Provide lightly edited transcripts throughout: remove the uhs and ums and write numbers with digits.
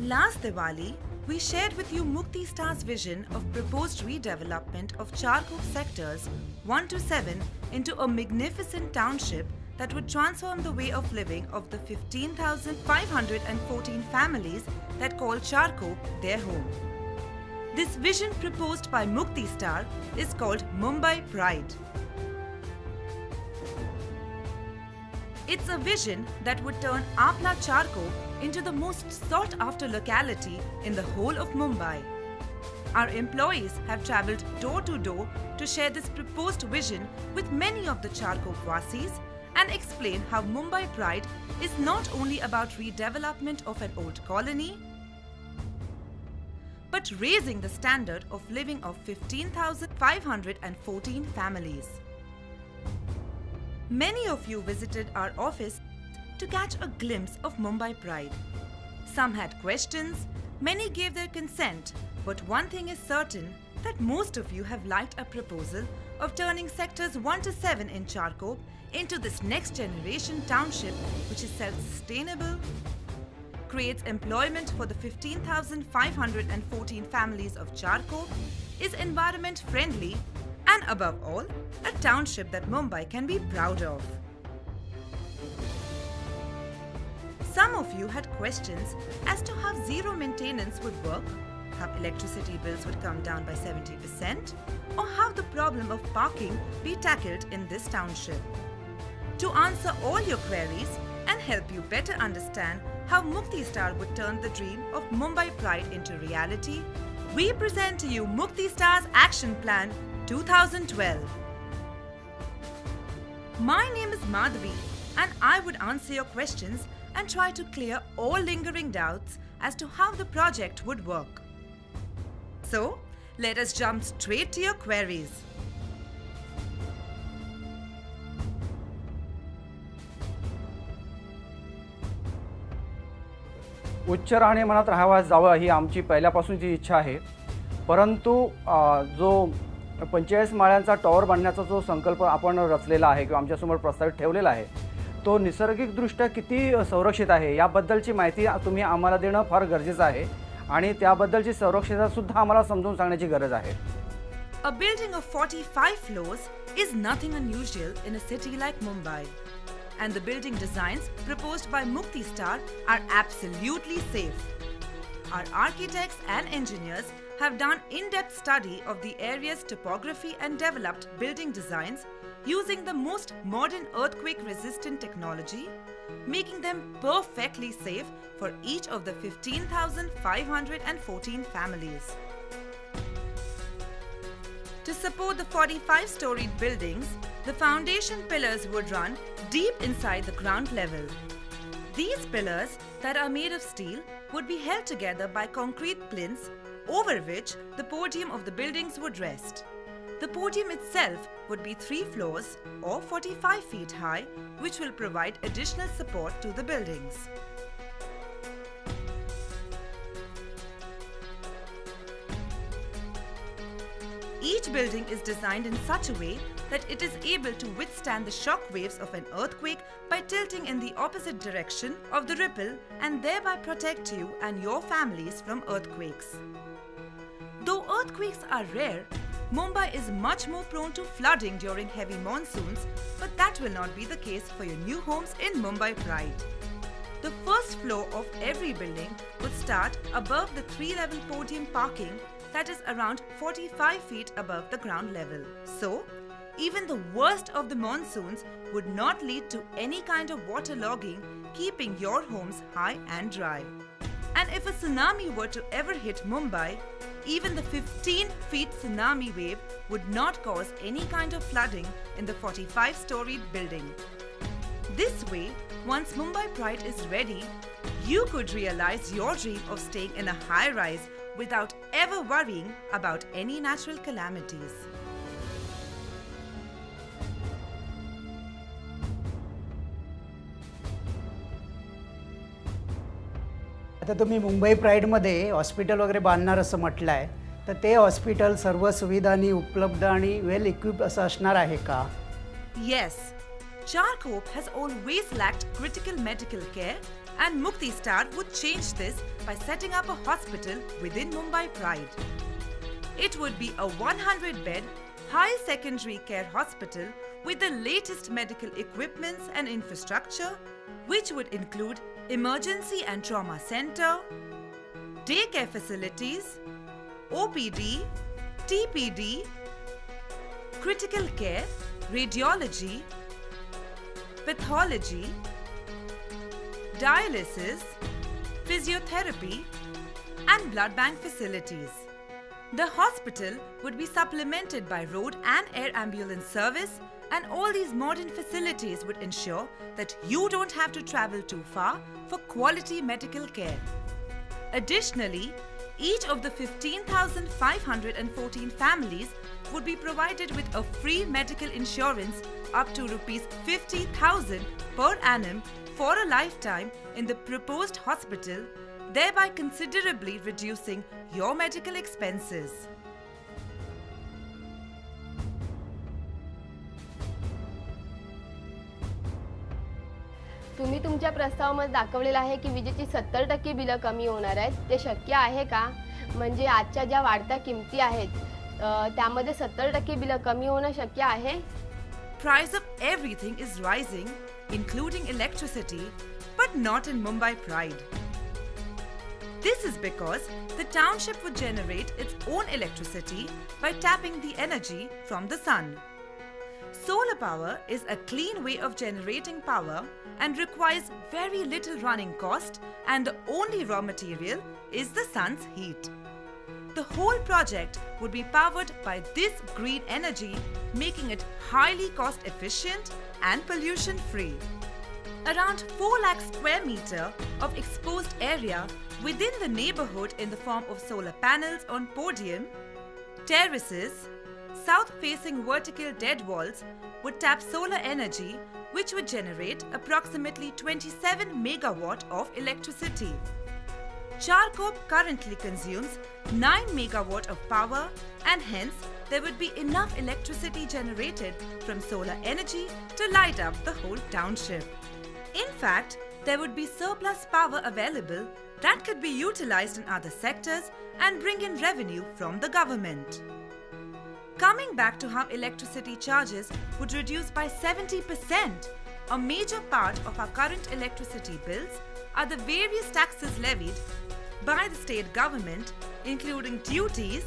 Last Diwali, we shared with you Muktistar's vision of proposed redevelopment of Charkov sectors 1 to 7 into a magnificent township that would transform the way of living of the 15,514 families that call Charkov their home. This vision proposed by Muktistar is called Mumbai Pride. It's a vision that would turn Apna Charkov into the most sought-after locality in the whole of Mumbai. Our employees have travelled door to door to share this proposed vision with many of the Charkov Vasis and explain how Mumbai Pride is not only about redevelopment of an old colony, but raising the standard of living of 15,514 families. Many of you visited our office to catch a glimpse of Mumbai Pride. Some had questions, many gave their consent, but one thing is certain, that most of you have liked our proposal of turning sectors 1 to 7 in Charkov into this next generation township which is self-sustainable, creates employment for the 15,514 families of Charkov, is environment friendly, and above all, a township that Mumbai can be proud of. Some of you had questions as to how zero maintenance would work, how electricity bills would come down by 70%, or how the problem of parking be tackled in this township. To answer all your queries and help you better understand how Muktistar would turn the dream of Mumbai Pride into reality, we present to you Muktistar's Action Plan 2012. My name is Madhavi and I would answer your questions and try to clear all lingering doubts as to how the project would work. So, let us jump straight to your queries. उच्च राहणीमानात राहावयास जावं ही आमची पहिल्यापासूनची इच्छा आहे, परंतु जो 45 माळ्यांचा tower बांधण्याचा जो संकल्प आपण रचलेला आहे किंवा आमच्यासमोर प्रस्तावित ठेवलेला आहे, तो नैसर्गिकदृष्ट्या किती संरक्षित आहे याबद्दलची माहिती तुम्ही आम्हाला देणं फार गरजेचं आहे आणि त्याबद्दलची संरक्षितता सुद्धा आम्हाला समजून सांगण्याची गरज आहे. A building of 45 floors is nothing unusual in a city like Mumbai. And the building designs proposed by Muktistar are absolutely safe. Our architects and engineers have done in-depth study of the area's topography and developed building designs using the most modern earthquake-resistant technology, making them perfectly safe for each of the 15,514 families. To support the 45-storied buildings, the foundation pillars would run deep inside the ground level. These pillars, that are made of steel, would be held together by concrete plinths over which the podium of the buildings would rest. The podium itself would be 3 floors or 45 feet high, which will provide additional support to the buildings. Each building is designed in such a way that it is able to withstand the shock waves of an earthquake by tilting in the opposite direction of the ripple and thereby protect you and your families from earthquakes. Though earthquakes are rare, Mumbai is much more prone to flooding during heavy monsoons, but that will not be the case for your new homes in Mumbai Pride. The first floor of every building would start above the 3-level podium parking that is around 45 feet above the ground level. So, even the worst of the monsoons would not lead to any kind of waterlogging, keeping your homes high and dry. And if a tsunami were to ever hit Mumbai, even the 15-feet tsunami wave would not cause any kind of flooding in the 45-storied building. This way, once Mumbai Pride is ready, you could realize your dream of staying in a high-rise without ever worrying about any natural calamities. आता तुम्ही Mumbai प्राईडमध्ये hospital वगैरे बांधणार असं म्हटलं आहे, तर ते hospital सर्व सुविधांनी उपलब्ध आणि वेल इक्विप्ड असं असणार आहे का? Yes, Charkov has always lacked critical medical care and Muktistar would change this by setting up a hospital within Mumbai Pride. It would be a 100-bed, high secondary care hospital with the latest medical equipments and infrastructure, which would include emergency and trauma center, daycare facilities, OPD, TPD, critical care, radiology, pathology, dialysis, physiotherapy, and blood bank facilities. The hospital would be supplemented by road and air ambulance service, and all these modern facilities would ensure that you don't have to travel too far for quality medical care. Additionally, each of the 15,514 families would be provided with a free medical insurance up to Rs 50,000 per annum for a lifetime in the proposed hospital, thereby considerably reducing your medical expenses. तुम्ही तुमच्या प्रस्तावामध्ये दाखवलेलं आहे की विजेची 70% बिलं कमी होणार आहेत. ते शक्य आहे का? म्हणजे आजच्या ज्या वाढत्या किमती आहेत त्यामध्ये 70% बिलं कमी होणं शक्य आहे? Price of everything is rising, including electricity, but not in Mumbai Pride. This is because the township would generate its own electricity by tapping the energy from the sun. Solar power is a clean way of generating power and requires very little running cost, and the only raw material is the sun's heat. The whole project would be powered by this green energy, making it highly cost efficient and pollution free. Around 4 lakh square meter of exposed area within the neighborhood in the form of solar panels on podium, terraces, south-facing vertical dead walls would tap solar energy, which would generate approximately 27 megawatt of electricity. Charkop currently consumes 9 megawatt of power, and hence there would be enough electricity generated from solar energy to light up the whole township. In fact, there would be surplus power available that could be utilized in other sectors and bring in revenue from the government. Coming back to how electricity charges would reduce by 70%, a major part of our current electricity bills are the various taxes levied by the state government, including duties,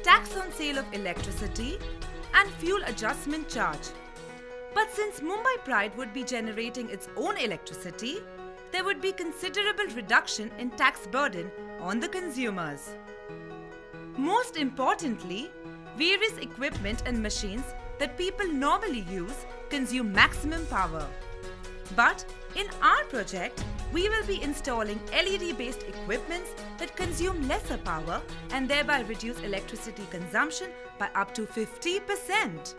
tax on sale of electricity, and fuel adjustment charge. But since Mumbai Pride would be generating its own electricity, there would be considerable reduction in tax burden on the consumers. Most importantly, various equipment and machines that people normally use consume maximum power. But in our project, we will be installing LED-based equipments that consume lesser power and thereby reduce electricity consumption by up to 50%.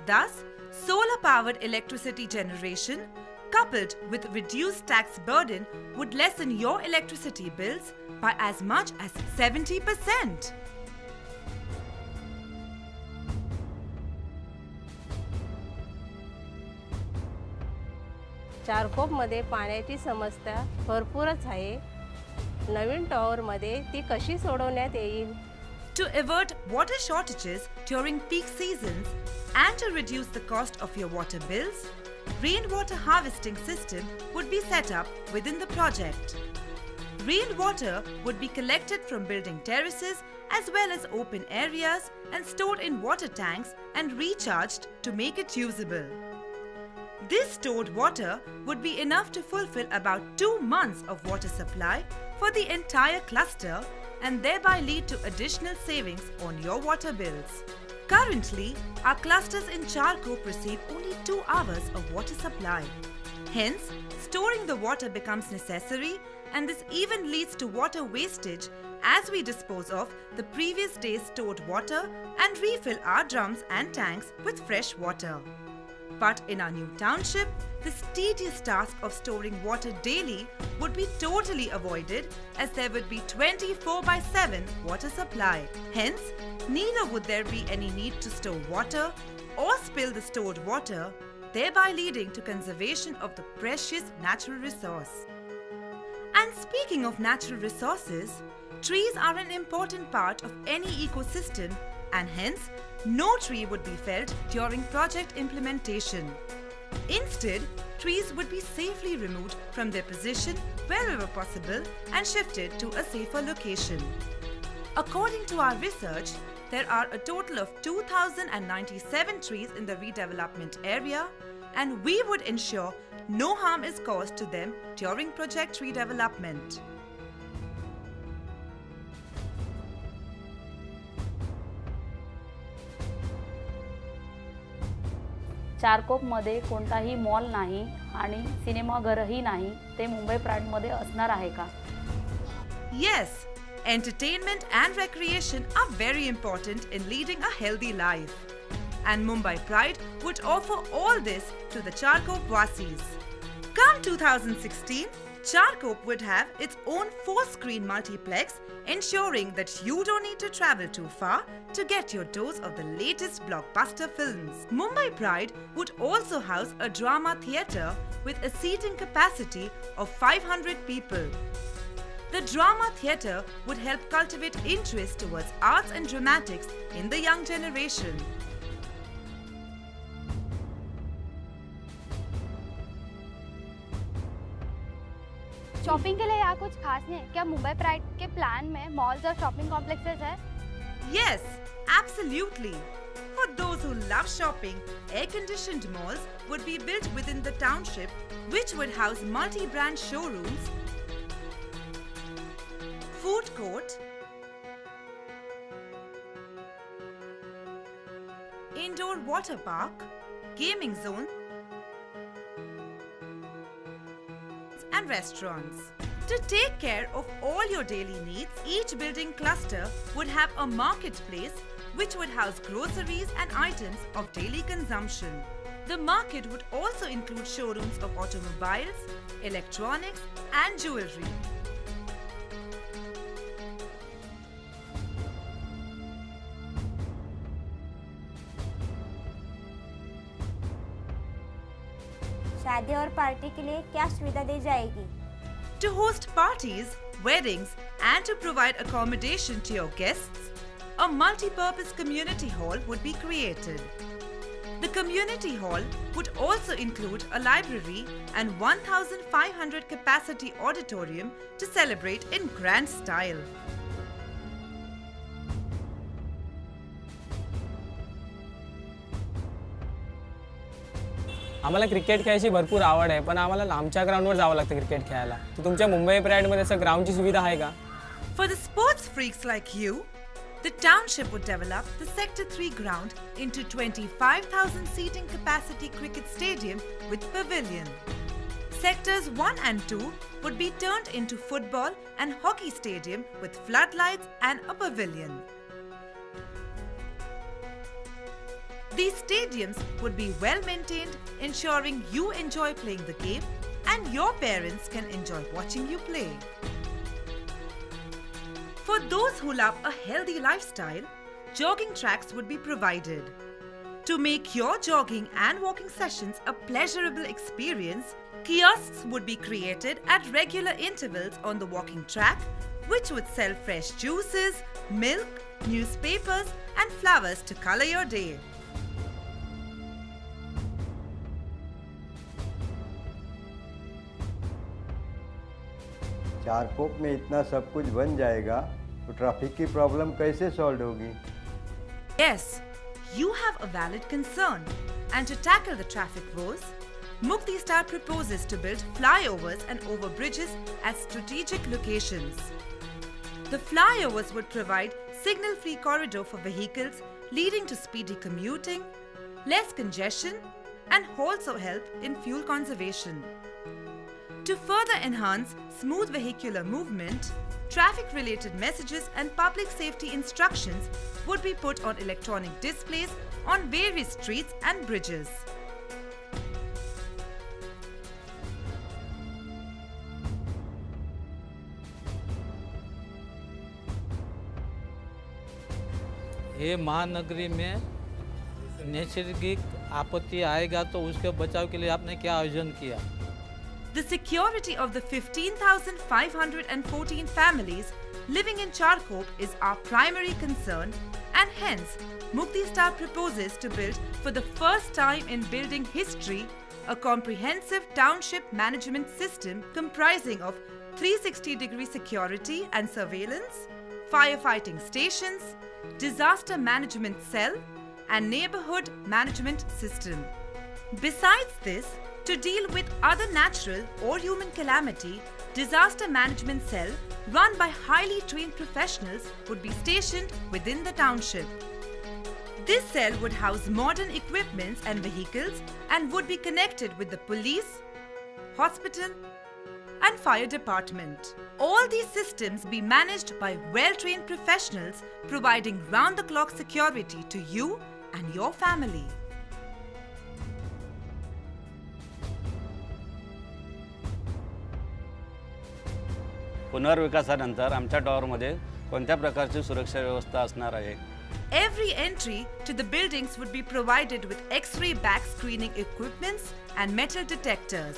Thus, solar-powered electricity generation coupled with reduced tax burden would lessen your electricity bills by as much as 70%. चारकोपमध्ये पाण्याची समस्या भरपूरच आहे. नवीन टॉवरमध्ये ती कशी सोडवण्यात येईल? To avert water shortages during peak seasons and to reduce the cost of your water bills, rainwater harvesting system would be set up within the project. Rainwater would be collected from building terraces as well as open areas and stored in water tanks and recharged to make it usable. This stored water would be enough to fulfill about 2 months of water supply for the entire cluster and thereby lead to additional savings on your water bills. Currently, our clusters in Charkop receive only 2 hours of water supply. Hence, storing the water becomes necessary, and this even leads to water wastage as we dispose of the previous day's stored water and refill our drums and tanks with fresh water. But in our new township, this tedious task of storing water daily would be totally avoided, as there would be 24/7 water supply. Hence, neither would there be any need to store water or spill the stored water, thereby leading to conservation of the precious natural resource. And speaking of natural resources, trees are an important part of any ecosystem, and hence, no tree would be felled during project implementation. Instead, trees would be safely removed from their position wherever possible and shifted to a safer location. According to our research, there are a total of 2,097 trees in the redevelopment area, and we would ensure no harm is caused to them during project redevelopment. चारकोपमध्ये कोणताही mall नाही आणि सिनेमाघरही नाही, ते मुंबई प्राईडमध्ये असणार आहे का? Yes, entertainment and recreation are very important in leading a healthy life. And Mumbai Pride would offer all this to the Charkop Vasis. Come 2016, Charkop would have its own 4-screen multiplex, ensuring that you don't need to travel too far to get your dose of the latest blockbuster films. Mumbai Pride would also house a drama theatre with a seating capacity of 500 people. The drama theatre would help cultivate interest towards arts and dramatics in the young generation. Shopping के लिए यहाँ कुछ खास नहीं है क्या? Mumbai pride के plan में मॉल्स और शॉपिंग कॉम्प्लेक्सेस है? Yes, absolutely. For those who love shopping, air-conditioned malls would be built within the township, which would house multi-brand showrooms, food court, indoor water park, gaming zone, and restaurants. To take care of all your daily needs, each building cluster would have a marketplace which would house groceries and items of daily consumption. The market would also include showrooms of automobiles, electronics, and jewelry. शादी और party के लिए क्या सुविधा दी जाएगी? To host parties, weddings, and to provide accommodation to your guests, a multi-purpose community hall would be created. The community hall would also include a library and 1,500 capacity auditorium to celebrate in grand style. आम्हाला cricket खेळायची भरपूर आवड आहे, पण आम्हाला लांबच्या ग्राउंडवर जावं लागतं क्रिकेट खेळायला. तर तुमच्या मुंबई प्राईडमध्ये असं ग्राउंडची सुविधा आहे का? For the sports freaks like you, the township would develop the Sector 3 ground into 25,000 seating capacity cricket stadium with pavilion. Sectors 1 and 2 would be turned into football and hockey stadium with floodlights and a pavilion. These stadiums would be well maintained, ensuring you enjoy playing the game and your parents can enjoy watching you play. For those who love a healthy lifestyle, jogging tracks would be provided. To make your jogging and walking sessions a pleasurable experience, kiosks would be created at regular intervals on the walking track, which would sell fresh juices, milk, newspapers, and flowers to color your day. Charkop में इतना सब कुछ बन जाएगा तो traffic की problem कैसे solve होगी? Yes, you have a valid concern. And to tackle the traffic woes, Muktistar proposes to build flyovers and overbridges at strategic locations. The flyovers would provide signal-free corridor for vehicles, leading to speedy commuting, less congestion, and also help in fuel conservation. To further enhance smooth vehicular movement, traffic-related messages and public safety instructions would be put on electronic displays on various streets and bridges. ये महानगरी में नैसर्गिक आपत्ति आएगा तो उसके बचाव के लिए आपने क्या आयोजन किया? The security of the 15,514 families living in Charkop is our primary concern, and hence Muktistar proposes to build for the first time in building history a comprehensive township management system comprising of 360-degree security and surveillance, firefighting stations, disaster management cell, and neighborhood management system. Besides this, to deal with other natural or human calamity, disaster management cell run by highly trained professionals would be stationed within the township. This cell would house modern equipments and vehicles and would be connected with the police, hospital, and fire department. All these systems be managed by well-trained professionals providing round-the-clock security to you and your family. पुनर्विकासानंतर आमच्या टॉवरमध्ये कोणत्या प्रकारची सुरक्षा व्यवस्था असणार आहे? Every entry to the buildings would be provided with X-ray back screening equipments and metal detectors.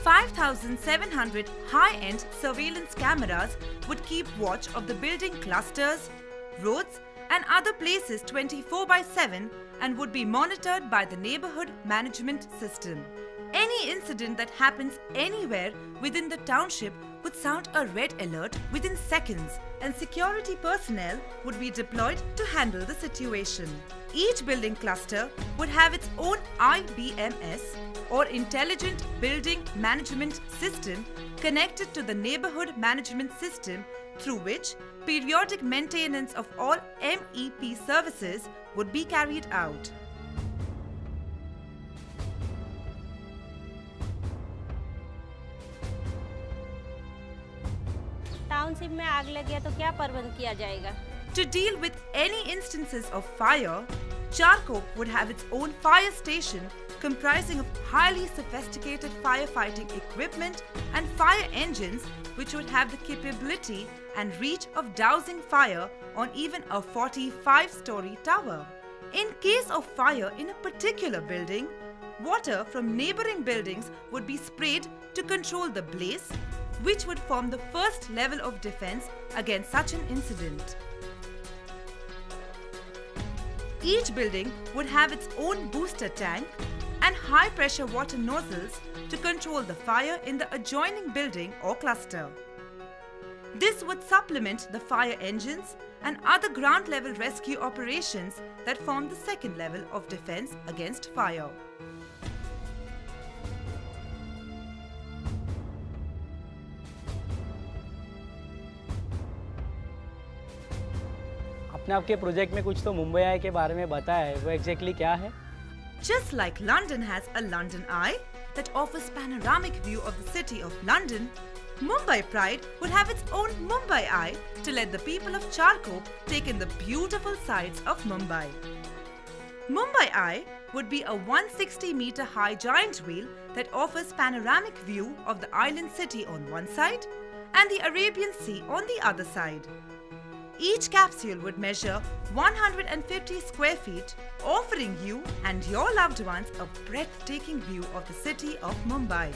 5,700 high-end surveillance cameras would keep watch of the building clusters, roads, and other places 24/7 and would be monitored by the neighborhood management system. Any incident that happens anywhere within the township would sound a red alert within seconds, and security personnel would be deployed to handle the situation. Each building cluster would have its own IBMS or Intelligent Building Management System connected to the neighborhood management system, through which periodic maintenance of all MEP services would be carried out. Township में आग लग गया तो क्या प्रबंध किया जाएगा? To deal with any instances of fire, Charkop would have its own fire station comprising of highly sophisticated firefighting equipment and fire engines which would have the capability and reach of dousing fire on even a 45-story tower. In case of fire in a particular building, water from neighboring buildings would be sprayed to control the blaze, which would form the first level of defense against such an incident. Each building would have its own booster tank and high-pressure water nozzles to control the fire in the adjoining building or cluster. This would supplement the fire engines and other ground-level rescue operations that form the second level of defense against fire. आपने आपके project में कुछ तो मुंबई आई के बारे में बताया है, वो एग्जैक्टली क्या है? Just like London has a London Eye that offers panoramic view of the city of London, Mumbai Pride would have its own Mumbai Eye to let the people of Charkop take in the beautiful sights of Mumbai. Mumbai Eye would be a 160-meter high giant wheel that offers panoramic view of the island city on one side and the Arabian Sea on the other side. Each capsule would measure 150 square feet, offering you and your loved ones a breathtaking view of the city of Mumbai.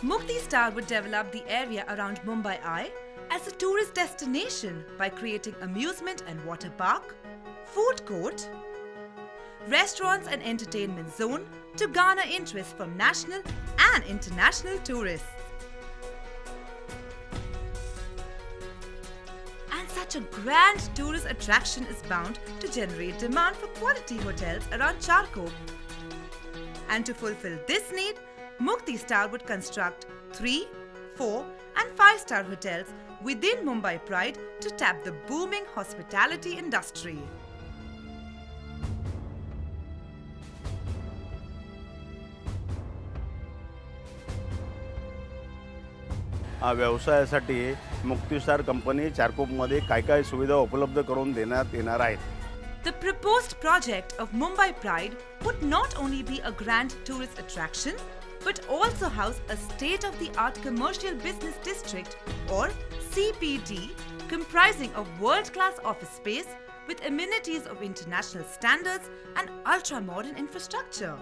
Muktistar would develop the area around Mumbai Eye as a tourist destination by creating amusement and water park, food court, restaurants and entertainment zone to garner interest from national and international tourists. And such a grand tourist attraction is bound to generate demand for quality hotels around Charkop. And to fulfill this need, Muktistar would construct 3, 4 and 5-star hotels within Mumbai Pride to tap the booming hospitality industry. व्यवसायासाठी मुक्तिस्टार company चारकोपमध्ये काय काय सुविधा उपलब्ध करून देण्यात येणार आहेत. The proposed project of Mumbai Pride would not only be a grand tourist attraction, but also house a state-of-the-art commercial business district or CPD comprising of world-class office space, with amenities of international standards and ultra-modern infrastructure.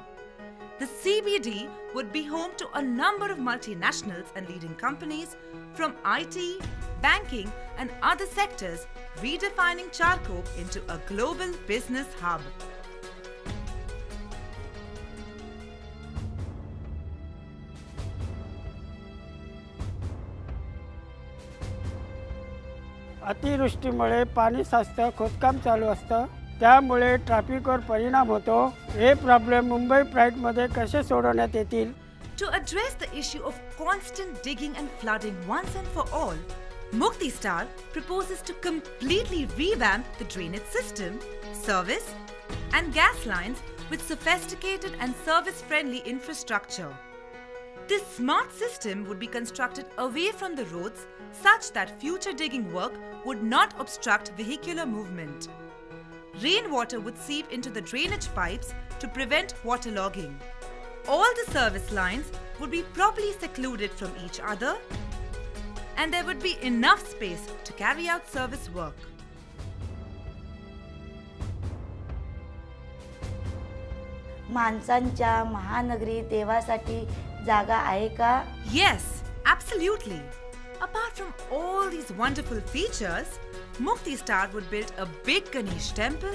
The CBD would be home to a number of multinationals and leading companies from IT, banking and other sectors, redefining Charkop into a global business hub. अतिवृष्टीमुळे पाणी साचतं, खोदकाम चालू असतं, त्यामुळे ट्रॅफिकवर परिणाम होतो. हे problem Mumbai प्राईडमध्ये कसे सोडवण्यात येतील? To address the issue of constant digging and flooding once and for all, Muktistar proposes to completely revamp the drainage system, service and gas lines with sophisticated and service-friendly infrastructure. This smart system would be constructed away from the roads such that future digging work would not obstruct vehicular movement. Rainwater would seep into the drainage pipes to prevent waterlogging. All the service lines would be properly secluded from each other, and there would be enough space to carry out service work. माणसांच्या महानगरी देवासाठी जागा आहे का? Yes, absolutely. Apart from all these wonderful features, Muktistar would build a big Ganesh temple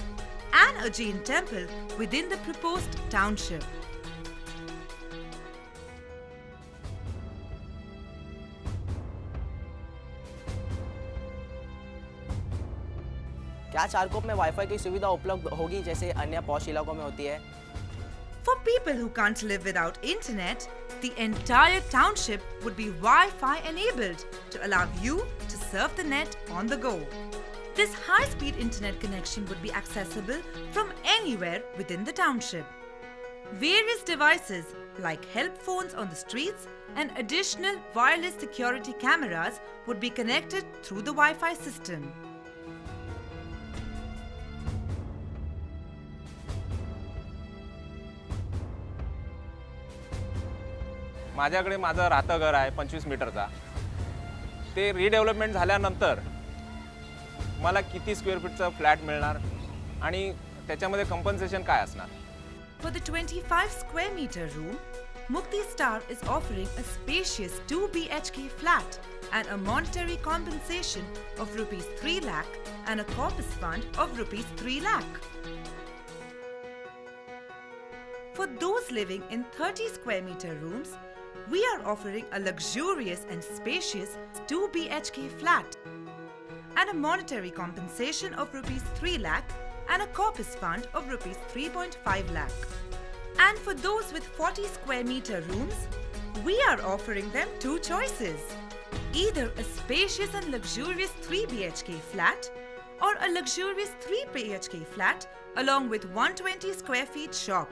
and a Jain temple within the proposed township. क्या चारकोप में wifi की सुविधा उपलब्ध होगी जैसे अन्य पॉश इलाकों में होती है? For people who can't live without internet, the entire township would be Wi-Fi enabled to allow you to surf the net on the go. This high-speed internet connection would be accessible from anywhere within the township. Various devices like help phones on the streets and additional wireless security cameras would be connected through the Wi-Fi system. माझ्याकडे माझं राहतं घर आहे 25 मीटरचा. ते redevelopment झाल्यानंतर मला किती square फीटचा flat मिळणार आणि त्याच्यामध्ये कंपन्सेशन काय असणार? For the 25 square meter room, Muktistar is offering a spacious 2 BHK flat and a monetary compensation of rupees 3 lakh and a corpus fund of rupees 3 lakh. For those living in 30 square meter rooms, we are offering a luxurious and spacious 2 BHK flat and a monetary compensation of rupees 3 lakh and a corpus fund of rupees 3.5 lakh. And for those with 40 square meter rooms, we are offering them two choices. Either a spacious and luxurious 3 BHK flat or a luxurious 3 BHK flat along with 120 square feet shop.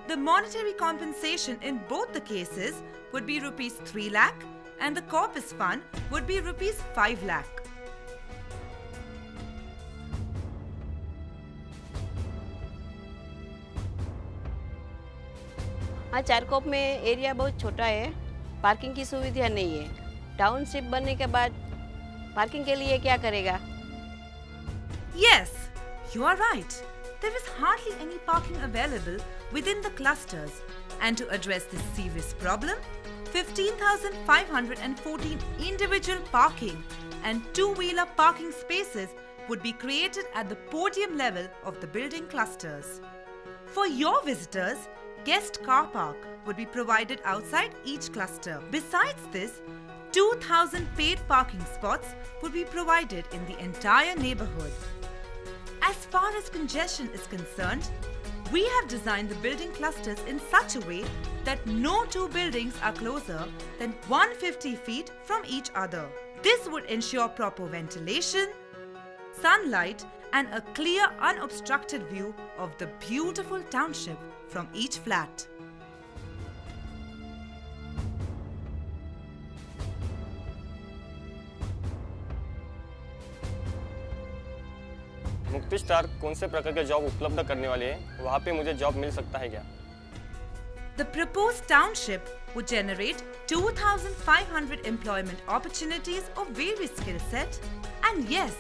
The monetary compensation in both the cases would be rupees 3 lakh and the corpus fund would be rupees 5 lakh. हाँ, चारकोप में area बहुत छोटा है, parking की सुविधा नहीं है. Township बनने के बाद पार्किंग के लिए क्या करेगा? Yes, you are right. There is hardly any parking available within the clusters, and to address this serious problem, 15,514 individual parking and two-wheeler parking spaces would be created at the podium level of the building clusters. For your visitors, guest car park would be provided outside each cluster. Besides this, 2,000 paid parking spots would be provided in the entire neighborhood. As far as congestion is concerned, we have designed the building clusters in such a way that no two buildings are closer than 150 feet from each other. This would ensure proper ventilation, sunlight, and a clear, unobstructed view of the beautiful township from each flat. मुक्तिस्टार कौन से प्रकार के job उपलब्ध करने वाले हैं? वहाँ पे मुझे जॉब मिल सकता है क्या? The proposed township would generate 2,500 employment opportunities of various skill set, and yes,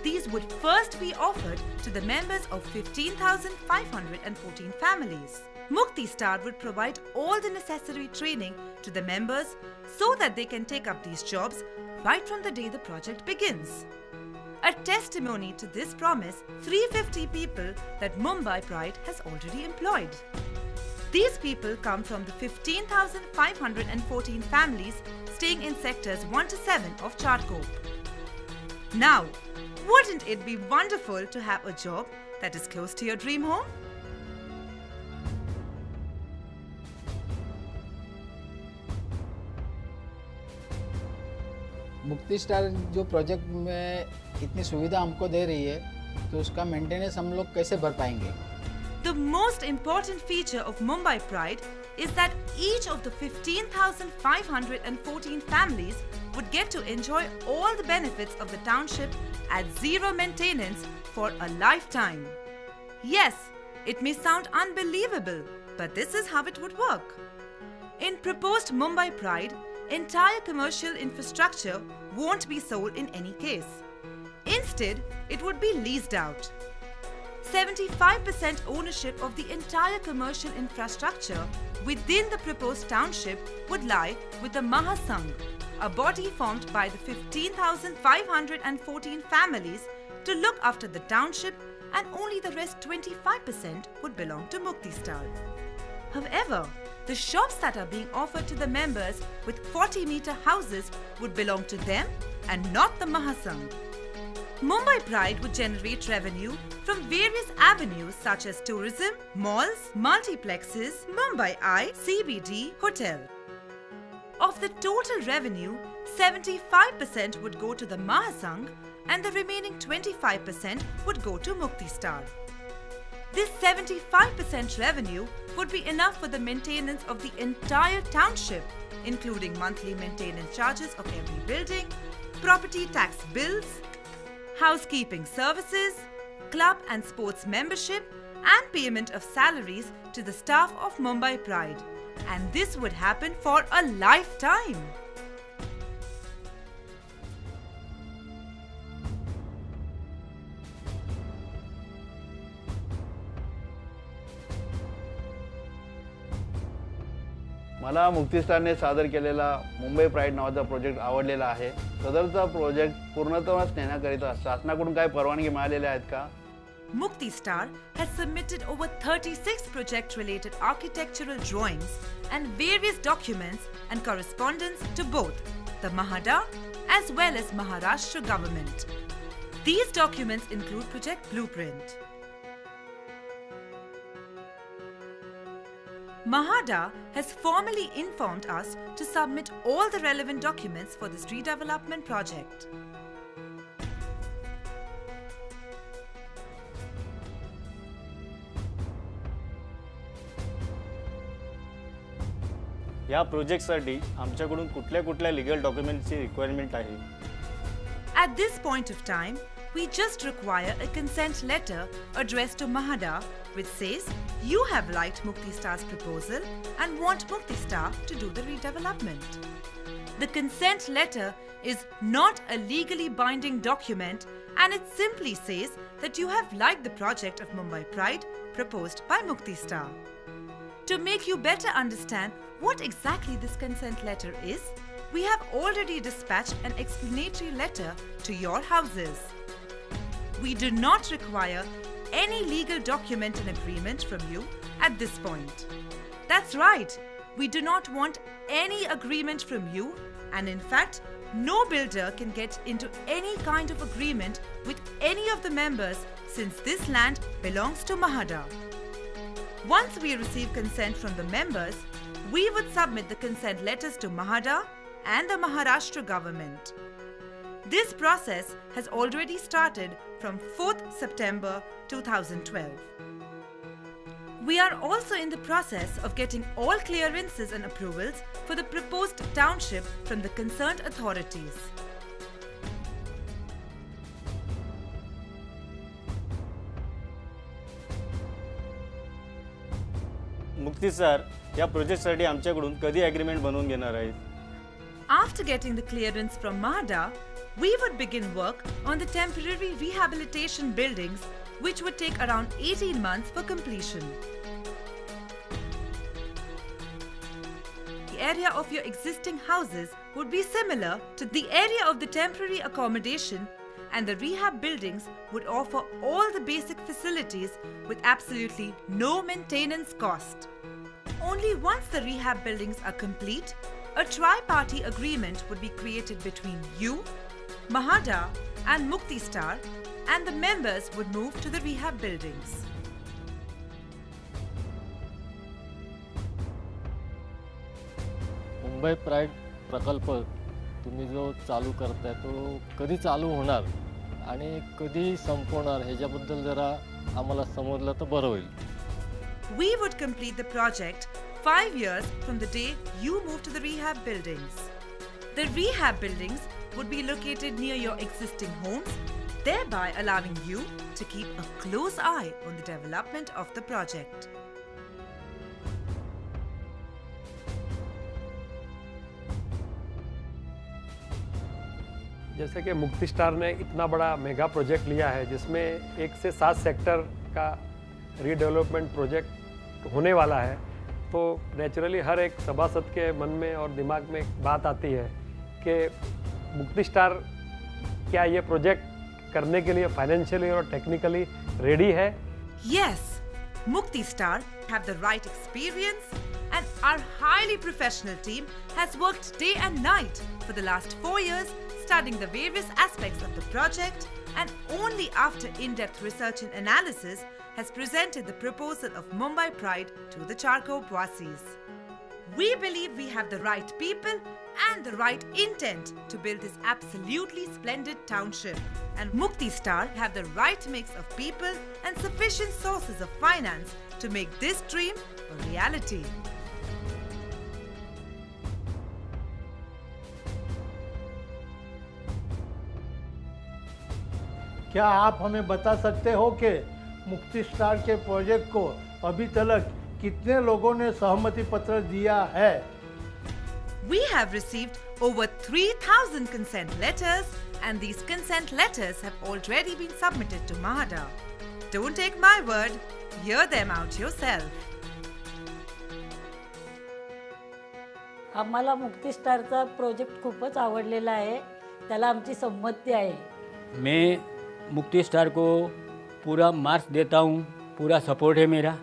these would first be offered to the members of 15,514 families. Muktistar would provide all the necessary training to the members so that they can take up these jobs right from the day the project begins. A testimony to this promise, 350 people that Mumbai Pride has already employed. These people come from the 15,514 families staying in sectors 1 to 7 of Charkop. Now, wouldn't it be wonderful to have a job that is close to your dream home? मुक्तिस्टार जो project में इतनी सुविधा हमको दे रही है, तो उसका maintenance हम लोग कैसे भर पाएंगे? The most important feature of Mumbai Pride is that each of the 15,514 families would get to enjoy all the benefits of the township at zero maintenance for a lifetime. Yes, it may sound unbelievable, but this is how it would work. In proposed Mumbai Pride, entire commercial infrastructure won't be sold in any case. Instead, it would be leased out. 75% ownership of the entire commercial infrastructure within the proposed township would lie with the Mahasangh, a body formed by the 15,514 families to look after the township, and only the rest 25% would belong to Muktistar. However, the shops that are being offered to the members with 40-meter houses would belong to them and not the Mahasangh. Mumbai Pride would generate revenue from various avenues such as tourism, malls, multiplexes, Mumbai Eye, CBD, hotel. Of the total revenue, 75% would go to the Mahasangh and the remaining 25% would go to Muktistar. This 75% revenue would be enough for the maintenance of the entire township, including monthly maintenance charges of every building, property tax bills, housekeeping services, club and sports membership, and payment of salaries to the staff of Mumbai Pride. And this would happen for a lifetime. मला मुक्तिस्टारने सादर केलेला Mumbai pride नावाचा project आवडलेला आहे. सदरचा project पूर्णत्वास नेण्याकरिता शासनाकडून काय परवानगी मिळालेल्या आहेत का? Muktistar has submitted over 36 project-related architectural drawings and various documents and correspondence to both the Mahada as well as Maharashtra government. These documents include project blueprint. Mahada has formally informed us to submit all the relevant documents for this redevelopment project. या प्रोजेक्टसाठी आमच्याकडून कुठल्या legal डॉक्युमेंट्सची requirement आहे? At this point of time, we just require a consent letter addressed to Mahada which says you have liked Muktistar's proposal and want Muktistar to do the redevelopment. The consent letter is not a legally binding document and it simply says that you have liked the project of Mumbai Pride proposed by Muktistar. To make you better understand what exactly this consent letter is, we have already dispatched an explanatory letter to your houses. We do not require any legal document and agreement from you at this point. That's right, we do not want any agreement from you, and in fact, no builder can get into any kind of agreement with any of the members since this land belongs to Mahada. Once we receive consent from the members, we would submit the consent letters to Mahada and the Maharashtra government. This process has already started from 4th September 2012. We are also in the process of getting all clearances and approvals for the proposed township from the concerned authorities. मुक्तिस्टार या प्रोजेक्टसाठी आमच्याकडून कधी agreement बनवून घेणार आहेत? After getting the clearance from Mahada, We would begin work on the temporary rehabilitation buildings, which would take around 18 months for completion. The area of your existing houses would be similar to the area of the temporary accommodation, and the rehab buildings would offer all the basic facilities with absolutely no maintenance cost. Only once the rehab buildings are complete, a tri-party agreement would be created between you, Mahada and Muktistar, and the members would move to the rehab buildings. Mumbai pride प्रकल्प तुम्ही जो चालू करताय तो कधी चालू होणार आणि कधी संपवणार ह्याच्याबद्दल जरा आम्हाला समजलं तर बरं होईल. We would complete the project 5 years from the day you move to the rehab buildings. The rehab buildings would be located near your existing homes, thereby allowing you to keep a close eye on the development of the project. जैसे कि मुक्तिस्टार ने इतना बड़ा mega project लिया है जिसमें 1 से 7 sector का रीडेवलपमेंट प्रोजेक्ट होने वाला है, तो नेचुरली हर एक सभासद के मन में और दिमाग में एक बात आती है कि मुक्तिस्टार क्या ये प्रोजेक्ट करने के लिए फाइनेंशियली और टेक्निकली रेडी है? Yes, Muktistar have the right experience, and our highly professional team has worked day and night for the last 4 years studying the various aspects of the project, and only after in-depth research and analysis has presented the proposal of Mumbai Pride to the Charkop Vasis. We believe we have the right people and the right intent to build this absolutely splendid township, and Muktistar have the right mix of people and sufficient sources of finance to make this dream a reality. क्या आप हमें बता सकते हो कि मुक्तिस्टार के project को अभी तक कितने लोगों ने सहमति पत्र दिया है? We have received over 3,000 consent letters, and these consent letters have already been submitted to Mahada. Don't take my word, hear them out yourself. आम्हाला मुक्तिस्टारचा प्रोजेक्ट खूपच आवडलेला आहे, त्याला आमची संमती आहे. मैं मुक्तिस्टार को पूरा मार्क्स देता हूँ, पूरा सपोर्ट है मेरा.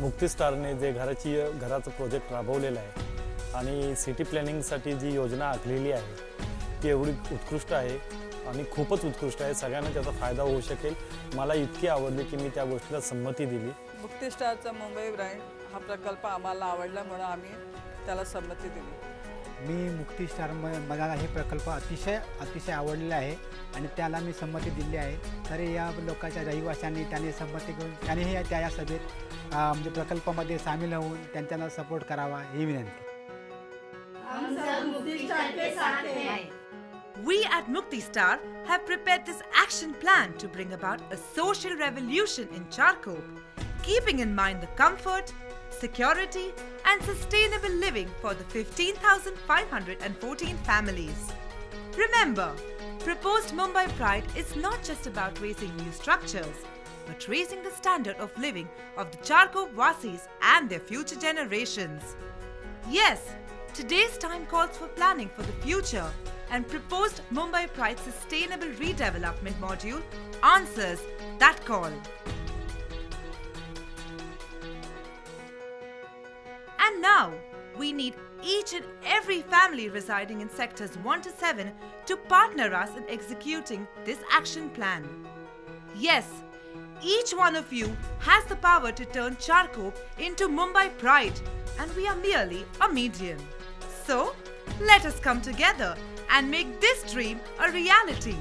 मुक्तिस्टारने जे घराचं प्रोजेक्ट राबवलेलं आहे आणि सिटी प्लॅनिंगसाठी जी योजना आखलेली आहे ती एवढी उत्कृष्ट आहे आणि खूपच उत्कृष्ट आहे. सगळ्यांना त्याचा फायदा होऊ शकेल. मला इतकी आवडली की मी त्या गोष्टीला संमती दिली. मुक्तिस्टारचा मुंबई ब्रँड हा प्रकल्प आम्हाला आवडला म्हणून आम्ही त्याला संमती दिली. मी मुक्तिस्टार मला हे प्रकल्प अतिशय आवडलेला आहे आणि त्याला मी संमती दिली आहे. तर या लोकांच्या रहिवाशांनी त्याने संमती करून त्यानेही त्या सभेत म्हणजे प्रकल्पामध्ये सामील होऊन त्यांना सपोर्ट करावा ही विनंती. We at Muktistar have prepared this action plan to bring about a social revolution in Charkop, keeping in mind the comfort, security and sustainable living for the 15,514 families. Remember, proposed Mumbai Pride is not just about raising new structures, but raising the standard of living of the Charkop Vasis and their future generations. Yes, today's time calls for planning for the future, and proposed Mumbai Pride Sustainable Redevelopment Module answers that call. And now, we need each and every family residing in sectors 1 to 7 to partner us in executing this action plan. Yes, each one of you has the power to turn Charkop into Mumbai Pride, and we are merely a medium. So, let us come together and make this dream a reality.